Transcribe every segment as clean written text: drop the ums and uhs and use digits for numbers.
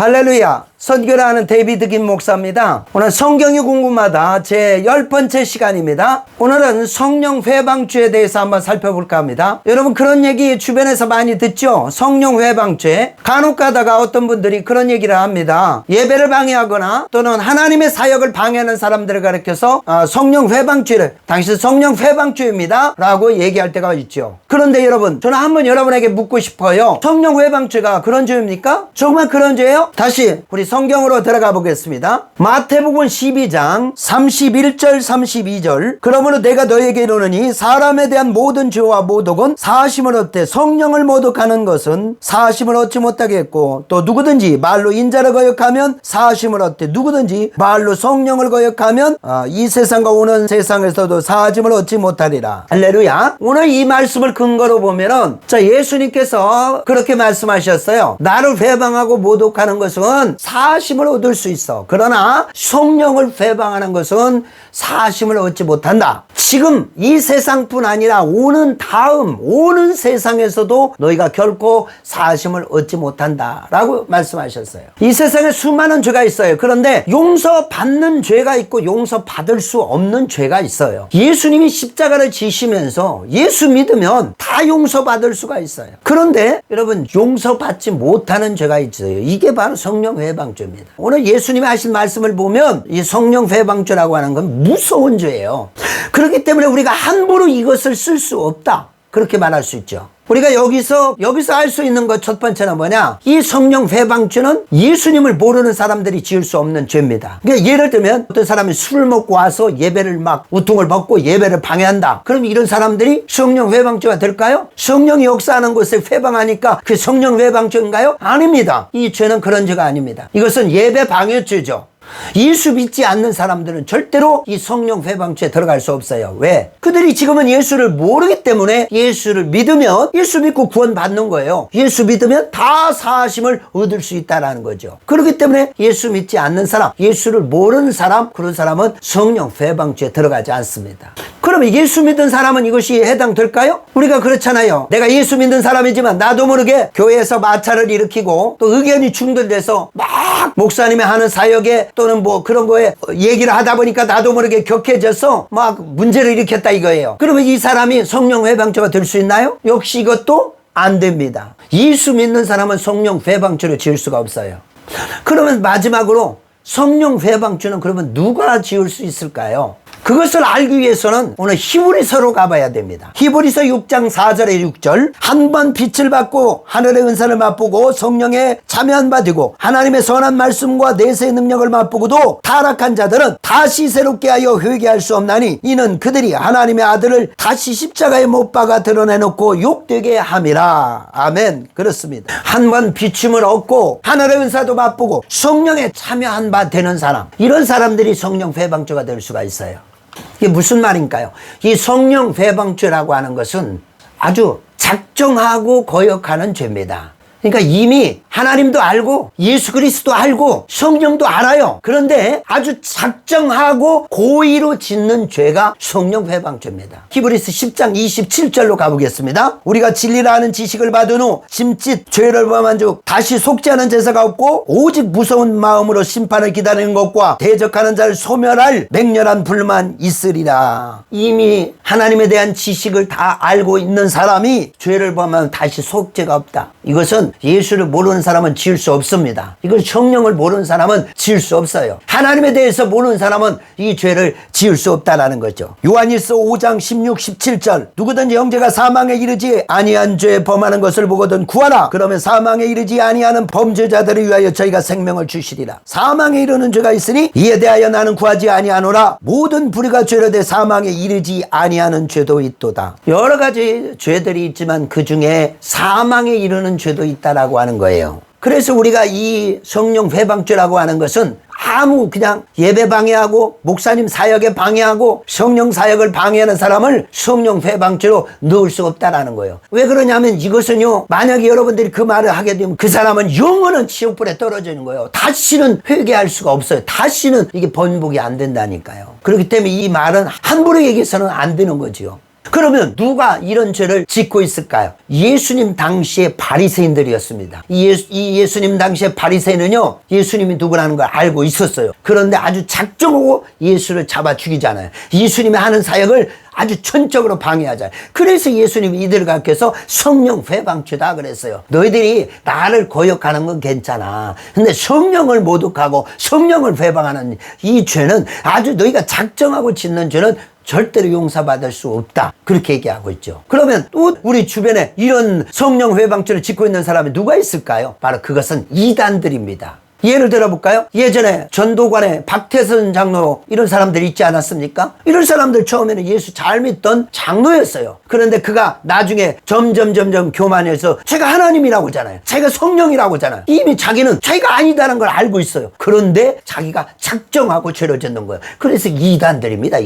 할렐루야. 선교를 하는 데이비드 김 목사입니다. 오늘 성경이 궁금하다 제 10번째 시간입니다. 오늘은 성령 회방죄에 대해서 한번 살펴볼까 합니다. 여러분 그런 얘기 주변에서 많이 듣죠? 성령 회방죄. 간혹 가다가 어떤 분들이 그런 얘기를 합니다. 예배를 방해하거나 또는 하나님의 사역을 방해하는 사람들을 가리켜서 성령 회방죄를 당신 성령 회방죄입니다 라고 얘기할 때가 있죠. 그런데 여러분 저는 한번 여러분에게 묻고 싶어요. 성령 회방죄가 그런 죄입니까? 정말 그런 죄예요? 다시 우리 성경으로 들어가 보겠습니다. 마태복음 12장 31절 32절. 그러므로 내가 너에게 이르노니 사람에 대한 모든 죄와 모독은 사하심을 얻되 성령을 모독하는 것은 사하심을 얻지 못하겠고, 또 누구든지 말로 인자를 거역하면 사하심을 얻되 누구든지 말로 성령을 거역하면 이 세상과 오는 세상에서도 사하심을 얻지 못하리라. 할렐루야. 오늘 이 말씀을 근거로 보면은 예수님께서 그렇게 말씀하셨어요. 나를 회방하고 모독하는 것은 사하심을 얻을 수 있어. 그러나 성령을 회방하는 것은 사하심을 얻지 못한다. 지금 이 세상뿐 아니라 오는 세상에서도 너희가 결코 사하심을 얻지 못한다 라고 말씀하셨어요. 이 세상에 수많은 죄가 있어요. 그런데 용서받는 죄가 있고 용서받을 수 없는 죄가 있어요. 예수님이 십자가를 지시면서 예수 믿으면 다 용서받을 수가 있어요. 그런데 여러분 용서받지 못하는 죄가 있어요. 이게 바로 성령 회방죄입니다. 오늘 예수님이 하신 말씀을 보면 이 성령 회방죄라고 하는 건 무서운 죄예요. 그렇기 때문에 우리가 함부로 이것을 쓸 수 없다. 그렇게 말할 수 있죠. 우리가 여기서 알 수 있는 것 첫 번째는 뭐냐? 이 성령 회방죄는 예수님을 모르는 사람들이 지을 수 없는 죄입니다. 그러니까 예를 들면 어떤 사람이 술을 먹고 와서 예배를 막 우통을 벗고 예배를 방해한다. 그럼 이런 사람들이 성령 회방죄가 될까요? 성령이 역사하는 곳에 회방하니까 그 성령 회방죄인가요? 아닙니다. 이 죄는 그런 죄가 아닙니다. 이것은 예배 방해죄죠. 예수 믿지 않는 사람들은 절대로 이 성령 회방죄에 들어갈 수 없어요. 왜? 그들이 지금은 예수를 모르기 때문에 예수를 믿으면 예수 믿고 구원받는 거예요. 예수 믿으면 다 사하심을 얻을 수 있다는 거죠. 그렇기 때문에 예수 믿지 않는 사람, 예수를 모르는 사람, 그런 사람은 성령 회방죄에 들어가지 않습니다. 그러면 예수 믿는 사람은 이것이 해당될까요? 우리가 그렇잖아요. 내가 예수 믿는 사람이지만 나도 모르게 교회에서 마찰을 일으키고 또 의견이 충돌돼서 막 목사님이 하는 사역에 또는 뭐 그런 거에 얘기를 하다 보니까 나도 모르게 격해져서 막 문제를 일으켰다 이거예요. 그러면 이 사람이 성령 회방죄가 될 수 있나요? 역시 이것도 안 됩니다. 예수 믿는 사람은 성령 회방죄를 지을 수가 없어요. 그러면 마지막으로 성령 회방죄는 그러면 누가 지을 수 있을까요? 그것을 알기 위해서는 오늘 히브리서로 가봐야 됩니다. 히브리서 6장 4절에 6절. 한 번 빛을 받고 하늘의 은사를 맛보고 성령에 참여한 바 되고 하나님의 선한 말씀과 내세의 능력을 맛보고도 타락한 자들은 다시 새롭게 하여 회개할 수 없나니 이는 그들이 하나님의 아들을 다시 십자가에 못 박아 드러내놓고 욕되게 함이라. 아멘. 그렇습니다. 한 번 비춤을 얻고 하늘의 은사도 맛보고 성령에 참여한 바 되는 사람, 이런 사람들이 성령 회방죄가 될 수가 있어요. 이게 무슨 말인가요? 이 성령 회방죄라고 하는 것은 아주 작정하고 거역하는 죄입니다. 그러니까 이미 하나님도 알고 예수 그리스도 알고 성령도 알아요. 그런데 아주 작정하고 고의로 짓는 죄가 성령 회방죄입니다. 히브리서 10장 27절로 가보겠습니다. 우리가 진리라 하는 지식을 받은 후 짐짓 죄를 범한 즉 다시 속지 않은 제사가 없고 오직 무서운 마음으로 심판을 기다리는 것과 대적하는 자를 소멸할 맹렬한 불만 있으리라. 이미 하나님에 대한 지식을 다 알고 있는 사람이 죄를 범하면 다시 속죄가 없다. 이것은 예수를 모르는 사람은 지을 수 없습니다. 이건 성령을 모르는 사람은 지을 수 없어요. 하나님에 대해서 모르는 사람은 이 죄를 지을 수 없다라는 거죠. 요한일서 5장 16, 17절. 누구든지 형제가 사망에 이르지 아니한 죄 범하는 것을 보거든 구하라. 그러면 사망에 이르지 아니하는 범죄자들을 위하여 저희가 생명을 주시리라. 사망에 이르는 죄가 있으니 이에 대하여 나는 구하지 아니하노라. 모든 불의가 죄로 돼 사망에 이르지 아니하는 죄도 있도다. 여러 가지 죄들이 있지만 그 중에 사망에 이르는 죄도 있다라고 하는 거예요. 그래서 우리가 이 성령 회방죄라고 하는 것은 아무 그냥 예배 방해하고 목사님 사역에 방해하고 성령 사역을 방해하는 사람을 성령 회방죄로 넣을 수 없다라는 거예요. 왜 그러냐면 이것은요, 만약에 여러분들이 그 말을 하게 되면 그 사람은 영원한 지옥불에 떨어지는 거예요. 다시는 회개할 수가 없어요. 다시는 이게 번복이 안 된다니까요. 그렇기 때문에 이 말은 함부로 얘기해서는 안 되는 거지요. 그러면 누가 이런 죄를 짓고 있을까요? 예수님 당시의 바리새인들이었습니다. 이 예수님 당시의 바리새인은요, 예수님이 누구라는 걸 알고 있었어요. 그런데 아주 작정하고 예수를 잡아 죽이잖아요. 예수님이 하는 사역을 아주 전적으로 방해하잖아요. 그래서 예수님이 이들을 가르쳐서 성령 회방죄다 그랬어요. 너희들이 나를 거역하는 건 괜찮아. 근데 성령을 모독하고 성령을 회방하는 이 죄는, 아주 너희가 작정하고 짓는 죄는 절대로 용서받을 수 없다. 그렇게 얘기하고 있죠. 그러면 또 우리 주변에 이런 성령 회방죄를 짓고 있는 사람이 누가 있을까요? 바로 그것은 이단들입니다. 예를 들어볼까요? 예전에 전도관에 박태선 장로, 이런 사람들이 있지 않았습니까? 이런 사람들 처음에는 예수 잘 믿던 장로였어요. 그런데 그가 나중에 점점 교만해서 제가 하나님이라고 하잖아요. 자기가 성령이라고 하잖아요. 이미 자기는 자기가 아니다는 걸 알고 있어요. 그런데 자기가 작정하고 죄를 짓는 거예요. 그래서 이단들입니다.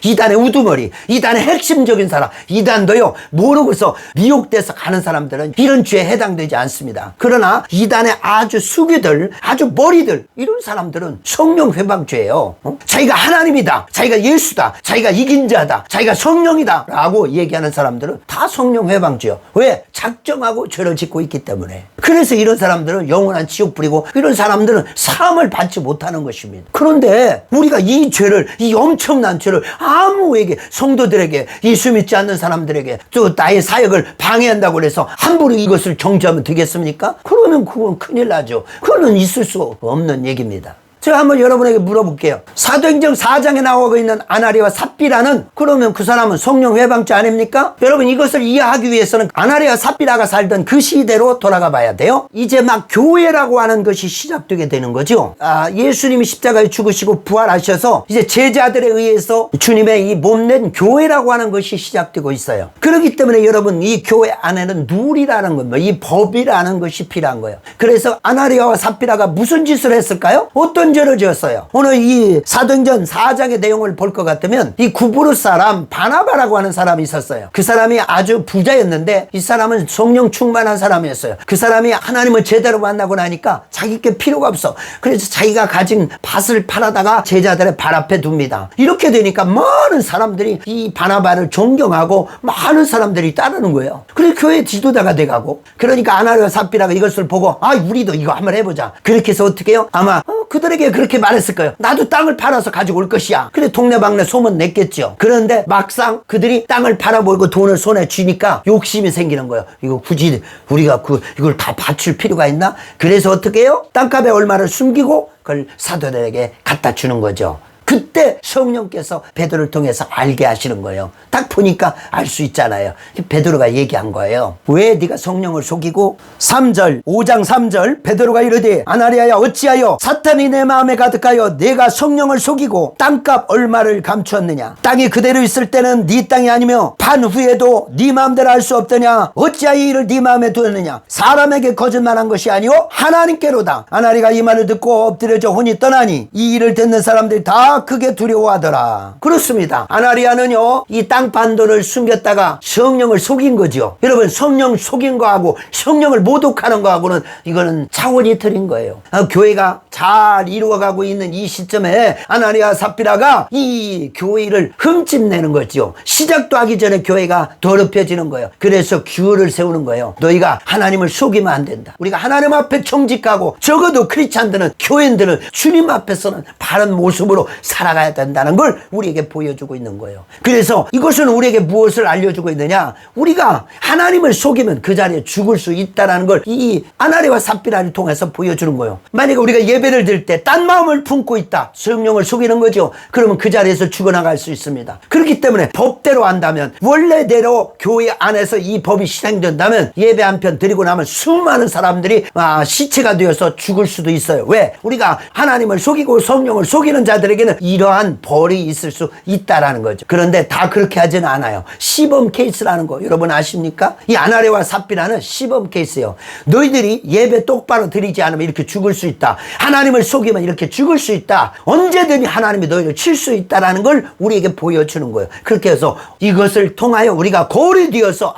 이단의 우두머리, 이단의 핵심적인 사람. 이단도요, 모르고서 미혹돼서 가는 사람들은 이런 죄에 해당되지 않습니다. 그러나 이단의 아주 수기들, 아주 머리들, 이런 사람들은 성령 회방죄예요. 자기가 하나님이다, 자기가 예수다, 자기가 이긴 자다, 자기가 성령이다 라고 얘기하는 사람들은 다 성령 회방죄예요. 왜? 작정하고 죄를 짓고 있기 때문에. 그래서 이런 사람들은 영원한 지옥 뿌리고, 이런 사람들은 사함을 받지 못하는 것입니다. 그런데 우리가 이 죄를, 이 엄청난 죄를 아무에게, 성도들에게, 예수 믿지 않는 사람들에게 또 나의 사역을 방해한다고 해서 함부로 이것을 정죄하면 되겠습니까? 그러면 그건 큰일 나죠. 그거는 있을 수 없는 얘기입니다. 제가 한번 여러분에게 물어볼게요. 사도행전 4장에 나오고 있는 아나리와 삽비라는, 그러면 그 사람은 성령 회방죄 아닙니까? 여러분, 이것을 이해하기 위해서는 아나리와 삽비라가 살던 그 시대로 돌아가 봐야 돼요. 이제 막 교회라고 하는 것이 시작되게 되는 거죠. 예수님이 십자가에 죽으시고 부활하셔서 이제 제자들에 의해서 주님의 이 몸낸 교회라고 하는 것이 시작되고 있어요. 그렇기 때문에 여러분, 이 교회 안에는 룰이라는 것, 이 법이라는 것이 필요한 거예요. 그래서 아나리아와 삽비라가 무슨 짓을 했을까요? 어떤 죄를 지었어요? 오늘 이 사도행전 4장의 내용을 볼 것 같으면, 이 구브루스 사람 바나바라고 하는 사람이 있었어요. 그 사람이 아주 부자였는데 이 사람은 성령 충만한 사람이었어요. 그 사람이 하나님을 제대로 만나고 나니까 자기께 필요가 없어. 그래서 자기가 가진 밭을 팔아다가 제자들의 발 앞에 둡니다. 이렇게 되니까 많은 사람들이 이 바나바를 존경하고 많은 사람들이 따르는 거예요. 그래서 교회 지도자가 돼가고, 그러니까 아나리와 삽비라가 이것을 보고 우리도 이거 한번 해보자. 그렇게 해서 어떻게 해요? 아마 그들에게 그렇게 말했을 거예요. 나도 땅을 팔아서 가지고 올 것이야. 그래 동네방네 소문 냈겠죠. 그런데 막상 그들이 땅을 팔아버리고 돈을 손에 쥐니까 욕심이 생기는 거예요. 이거 굳이 우리가 이걸 다 바칠 필요가 있나? 그래서 어떻게 해요? 땅값에 얼마를 숨기고 그걸 사도들에게 갖다 주는 거죠. 그때 성령께서 베드로를 통해서 알게 하시는 거예요. 딱 보니까 알 수 있잖아요. 베드로가 얘기한 거예요. 왜 네가 성령을 속이고? 3절, 5장 3절, 베드로가 이르되 아나리아야, 어찌하여 사탄이 내 마음에 가득하여 내가 성령을 속이고 땅값 얼마를 감추었느냐? 땅이 그대로 있을 때는 네 땅이 아니며 판 후에도 네 마음대로 할 수 없더냐? 어찌하여 이를 네 마음에 두었느냐? 사람에게 거짓말한 것이 아니오 하나님께로다. 아나리가 이 말을 듣고 엎드려져 혼이 떠나니 이 일을 듣는 사람들이 다 크게 두려워하더라. 그렇습니다. 아나리아는요, 이 땅 반도를 숨겼다가 성령을 속인 거죠. 여러분, 성령 속인 거하고 성령을 모독하는 거하고는 이거는 차원이 틀린 거예요. 교회가 잘 이루어가고 있는 이 시점에 아나리아 삽비라가 이 교회를 흠집내는 거죠. 시작도 하기 전에 교회가 더럽혀지는 거예요. 그래서 규율을 세우는 거예요. 너희가 하나님을 속이면 안 된다. 우리가 하나님 앞에 정직하고, 적어도 크리스찬들은, 교인들은 주님 앞에서는 바른 모습으로 살아가야 된다는 걸 우리에게 보여주고 있는 거예요. 그래서 이것은 우리에게 무엇을 알려주고 있느냐? 우리가 하나님을 속이면 그 자리에 죽을 수 있다는 걸 이 아나리와 삽비라를 통해서 보여주는 거예요. 만약에 우리가 예배를 드릴 때 딴 마음을 품고 있다, 성령을 속이는 거죠. 그러면 그 자리에서 죽어나갈 수 있습니다. 그렇기 때문에 법대로 한다면, 원래대로 교회 안에서 이 법이 실행된다면 예배 한 편 드리고 나면 수많은 사람들이 시체가 되어서 죽을 수도 있어요. 왜? 우리가 하나님을 속이고 성령을 속이는 자들에게는 이러한 벌이 있을 수 있다라는 거죠. 그런데 다 그렇게 하지는 않아요. 시범 케이스라는 거 여러분 아십니까? 이 아나리와 삽비라는 시범 케이스예요. 너희들이 예배 똑바로 드리지 않으면 이렇게 죽을 수 있다. 하나님을 속이면 이렇게 죽을 수 있다. 언제든지 하나님이 너희를 칠 수 있다라는 걸 우리에게 보여주는 거예요. 그렇게 해서 이것을 통하여 우리가 거울이 되어서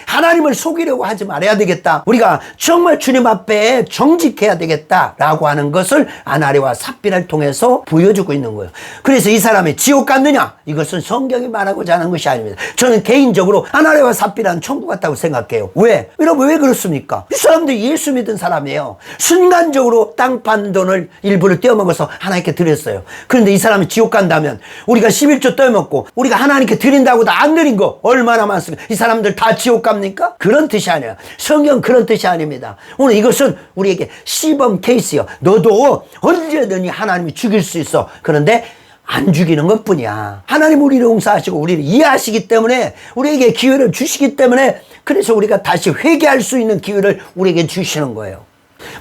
하나님을 속이려고 하지 말아야 되겠다. 우리가 정말 주님 앞에 정직해야 되겠다라고 하는 것을 아나리와 삽비를 통해서 보여주고 있는 거예요. 거예요. 그래서 이 사람이 지옥 갔느냐? 이것은 성경이 말하고자 하는 것이 아닙니다. 저는 개인적으로 아나레와 삽비라는 천국 같다고 생각해요. 왜? 여러분 왜 그렇습니까? 이 사람들 예수 믿은 사람이에요. 순간적으로 땅 판 돈을 일부를 떼어먹어서 하나님께 드렸어요. 그런데 이 사람이 지옥 간다면 우리가 11조 떼어먹고 우리가 하나님께 드린다고 다 안 드린 거 얼마나 많습니까? 이 사람들 다 지옥 갑니까? 그런 뜻이 아니에요. 성경 그런 뜻이 아닙니다. 오늘 이것은 우리에게 시범 케이스요. 너도 언제든지 하나님이 죽일 수 있어. 그런데 안 죽이는 것뿐이야. 하나님 우리를 용서하시고 우리를 이해하시기 때문에 우리에게 기회를 주시기 때문에 그래서 우리가 다시 회개할 수 있는 기회를 우리에게 주시는 거예요.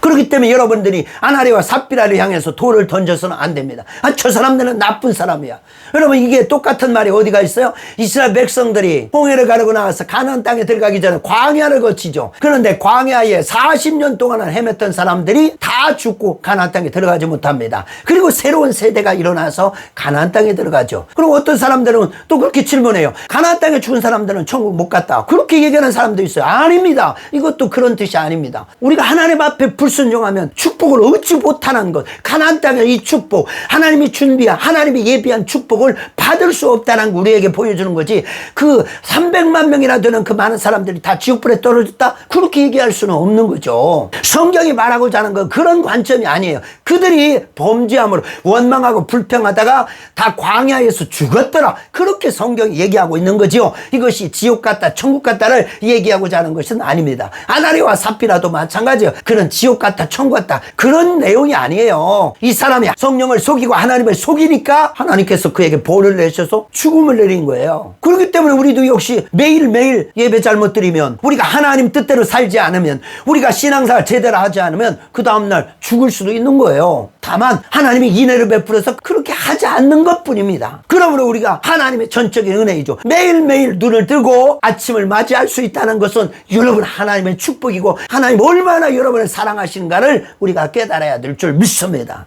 그렇기 때문에 여러분들이 아나리와 삽비라를 향해서 돌을 던져서는 안 됩니다. 저 사람들은 나쁜 사람이야. 여러분 이게 똑같은 말이 어디가 있어요? 이스라엘 백성들이 홍해를 가르고 나와서 가나안 땅에 들어가기 전에 광야를 거치죠. 그런데 광야에 40년 동안을 헤맸던 사람들이 다 죽고 가나안 땅에 들어가지 못합니다. 그리고 새로운 세대가 일어나서 가나안 땅에 들어가죠. 그리고 어떤 사람들은 또 그렇게 질문해요. 가나안 땅에 죽은 사람들은 천국 못 갔다. 그렇게 얘기하는 사람도 있어요. 아닙니다. 이것도 그런 뜻이 아닙니다. 우리가 하나님 앞에 불순종하면 축복을 얻지 못하는 것, 가나안 땅의 이 축복, 하나님이 준비한, 하나님이 예비한 축복을 받을 수 없다는 거 우리에게 보여주는 거지. 그 300만 명이나 되는 그 많은 사람들이 다 지옥불에 떨어졌다? 그렇게 얘기할 수는 없는 거죠. 성경이 말하고자 하는 건 그런 관점이 아니에요. 그들이 범죄함으로 원망하고 불평하다가 다 광야에서 죽었더라. 그렇게 성경이 얘기하고 있는 거지요. 이것이 지옥 같다, 천국 같다를 얘기하고자 하는 것은 아닙니다. 아나리와 삽비라도 마찬가지예요. 그런 지옥 같다, 천국 같다, 그런 내용이 아니에요. 이 사람이 성령을 속이고 하나님을 속이니까 하나님께서 그에게 벌을 내셔서 죽음을 내린 거예요. 그렇기 때문에 우리도 역시 매일매일 예배 잘못 드리면, 우리가 하나님 뜻대로 살지 않으면, 우리가 신앙생활 제대로 하지 않으면 그 다음날 죽을 수도 있는 거예요. 다만 하나님이 인애를 베풀어서 그렇게 하지 않는 것뿐입니다. 그러므로 우리가 하나님의 전적인 은혜이죠. 매일매일 눈을 뜨고 아침을 맞이할 수 있다는 것은 여러분 하나님의 축복이고 하나님 얼마나 여러분을 사랑하시는가를 우리가 깨달아야 될 줄 믿습니다.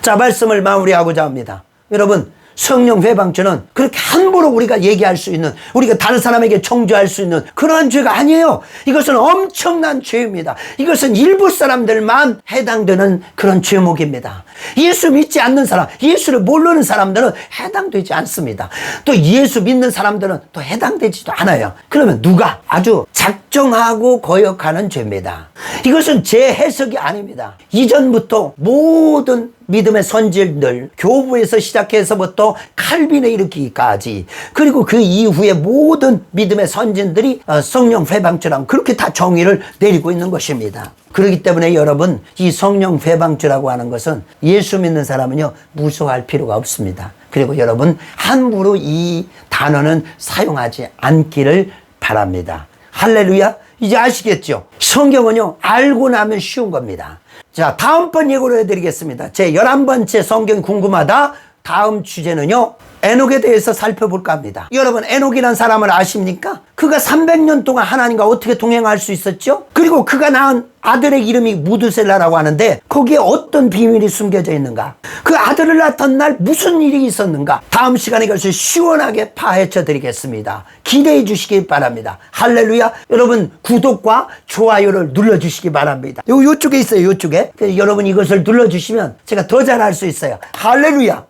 자, 말씀을 마무리하고자 합니다. 여러분, 성령 회방죄는 그렇게 함부로 우리가 얘기할 수 있는, 우리가 다른 사람에게 청조할 수 있는 그러한 죄가 아니에요. 이것은 엄청난 죄입니다. 이것은 일부 사람들만 해당되는 그런 죄목입니다. 예수 믿지 않는 사람, 예수를 모르는 사람들은 해당되지 않습니다. 또 예수 믿는 사람들은 또 해당되지도 않아요. 그러면 누가? 아주 작정하고 거역하는 죄입니다. 이것은 제 해석이 아닙니다. 이전부터 모든 믿음의 선질들, 교부에서 시작해서부터 칼빈에 이르기까지, 그리고 그 이후에 모든 믿음의 선진들이 성령 회방죄랑 그렇게 다 정의를 내리고 있는 것입니다. 그렇기 때문에 여러분, 이 성령 회방죄라고 하는 것은 예수 믿는 사람은요 무서워할 필요가 없습니다. 그리고 여러분 함부로 이 단어는 사용하지 않기를 바랍니다. 할렐루야. 이제 아시겠죠? 성경은요 알고 나면 쉬운 겁니다. 자, 다음번 예고를 해드리겠습니다. 제 11번째 성경 궁금하다. 다음 주제는요 에녹에 대해서 살펴볼까 합니다. 여러분, 에녹이라는 사람을 아십니까? 그가 300년 동안 하나님과 어떻게 동행할 수 있었죠? 그리고 그가 낳은 아들의 이름이 무드셀라라고 하는데 거기에 어떤 비밀이 숨겨져 있는가? 그 아들을 낳던 날 무슨 일이 있었는가? 다음 시간에 이것을 시원하게 파헤쳐 드리겠습니다. 기대해 주시기 바랍니다. 할렐루야. 여러분, 구독과 좋아요를 눌러주시기 바랍니다. 요쪽에 있어요. 요쪽에. 여러분 이것을 눌러주시면 제가 더 잘할 수 있어요. 할렐루야.